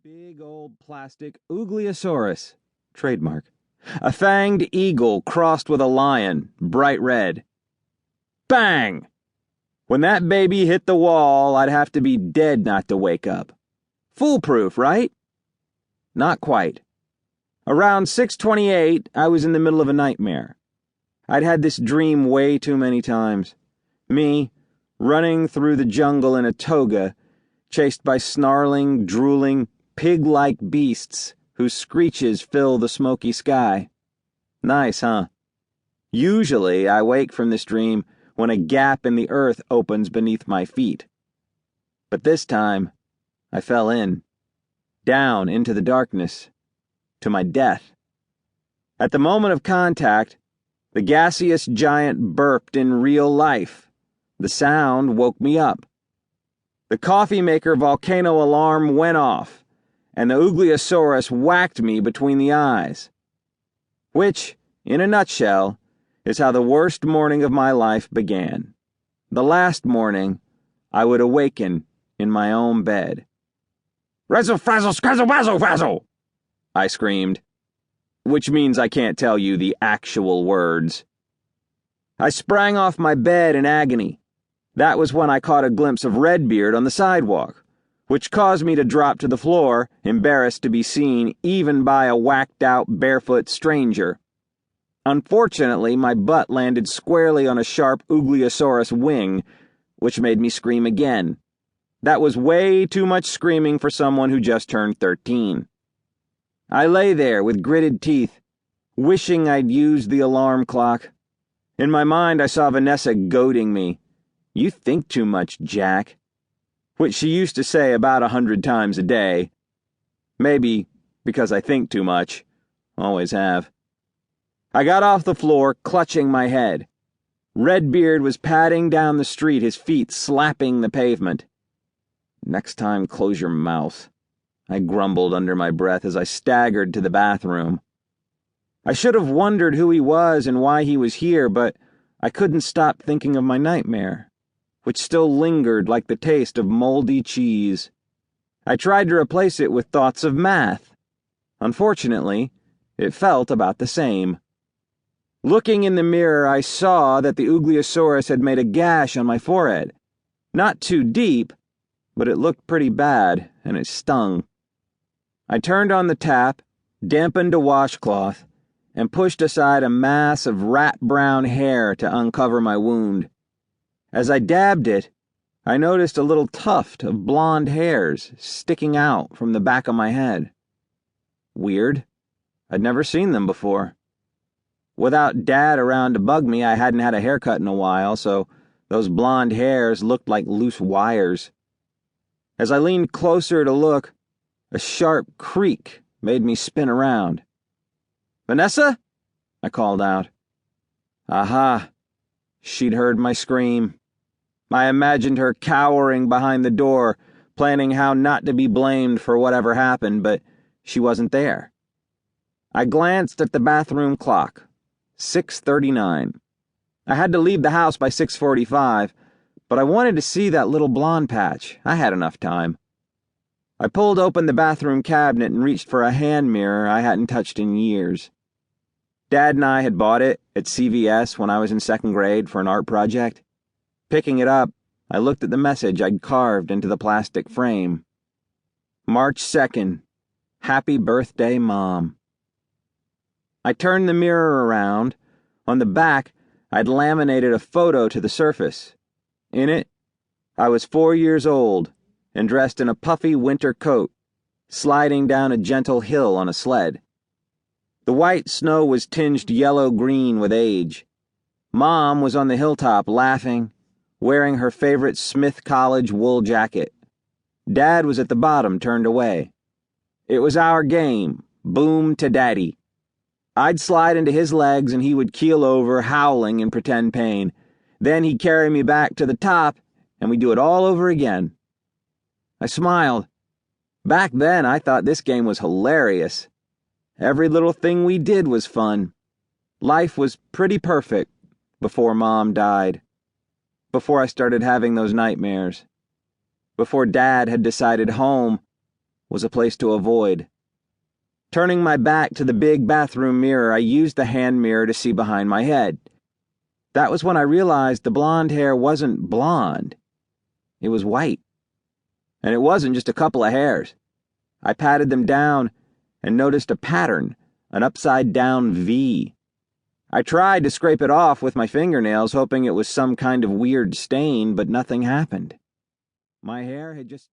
big old plastic Oogleosaurus, trademark. A fanged eagle crossed with a lion, bright red. Bang! When that baby hit the wall, I'd have to be dead not to wake up. Foolproof, right? Not quite. Around 6:28, I was in the middle of a nightmare. I'd had this dream way too many times. Me, running through the jungle in a toga, chased by snarling, drooling, pig-like beasts whose screeches fill the smoky sky. Nice, huh? Usually, I wake from this dream when a gap in the earth opens beneath my feet. But this time, I fell in, down into the darkness, to my death. At the moment of contact, the gaseous giant burped in real life. The sound woke me up. The coffee maker volcano alarm went off, and the Oogleosaurus whacked me between the eyes. Which, in a nutshell, is how the worst morning of my life began. The last morning I would awaken in my own bed. "Razzle frazzle scrazzle wazzle wazzle!" I screamed, which means I can't tell you the actual words. I sprang off my bed in agony. That was when I caught a glimpse of Redbeard on the sidewalk, which caused me to drop to the floor, embarrassed to be seen even by a whacked-out barefoot stranger. Unfortunately, my butt landed squarely on a sharp Oogleosaurus wing, which made me scream again. That was way too much screaming for someone who just turned 13. I lay there with gritted teeth, wishing I'd used the alarm clock. In my mind, I saw Vanessa goading me. "You think too much, Jack," which she used to say about 100 times a day. Maybe because I think too much. Always have. I got off the floor, clutching my head. Redbeard was padding down the street, his feet slapping the pavement. "Next time, close your mouth," I grumbled under my breath as I staggered to the bathroom. I should have wondered who he was and why he was here, but I couldn't stop thinking of my nightmare, which still lingered like the taste of moldy cheese. I tried to replace it with thoughts of math. Unfortunately, it felt about the same. Looking in the mirror, I saw that the Oogleosaurus had made a gash on my forehead. Not too deep, but it looked pretty bad, and it stung. I turned on the tap, dampened a washcloth, and pushed aside a mass of rat-brown hair to uncover my wound. As I dabbed it, I noticed a little tuft of blonde hairs sticking out from the back of my head. Weird. I'd never seen them before. Without Dad around to bug me, I hadn't had a haircut in a while, so those blonde hairs looked like loose wires. As I leaned closer to look, a sharp creak made me spin around. "Vanessa?" I called out. Aha! She'd heard my scream. I imagined her cowering behind the door, planning how not to be blamed for whatever happened, but she wasn't there. I glanced at the bathroom clock. 6:39. I had to leave the house by 6:45, but I wanted to see that little blonde patch. I had enough time. I pulled open the bathroom cabinet and reached for a hand mirror I hadn't touched in years. Dad and I had bought it at CVS when I was in 2nd grade for an art project. Picking it up, I looked at the message I'd carved into the plastic frame. March 2nd. Happy birthday, Mom. I turned the mirror around. On the back, I'd laminated a photo to the surface. In it, I was 4 years old and dressed in a puffy winter coat, sliding down a gentle hill on a sled. The white snow was tinged yellow-green with age. Mom was on the hilltop laughing, wearing her favorite Smith College wool jacket. Dad was at the bottom, turned away. It was our game, boom to Daddy. I'd slide into his legs and he would keel over, howling in pretend pain. Then he'd carry me back to the top, and we'd do it all over again. I smiled. Back then, I thought this game was hilarious. Every little thing we did was fun. Life was pretty perfect before Mom died. Before I started having those nightmares. Before Dad had decided home was a place to avoid. Turning my back to the big bathroom mirror, I used the hand mirror to see behind my head. That was when I realized the blonde hair wasn't blonde. It was white. And it wasn't just a couple of hairs. I patted them down and noticed a pattern, an upside-down V. I tried to scrape it off with my fingernails, hoping it was some kind of weird stain, but nothing happened. My hair had just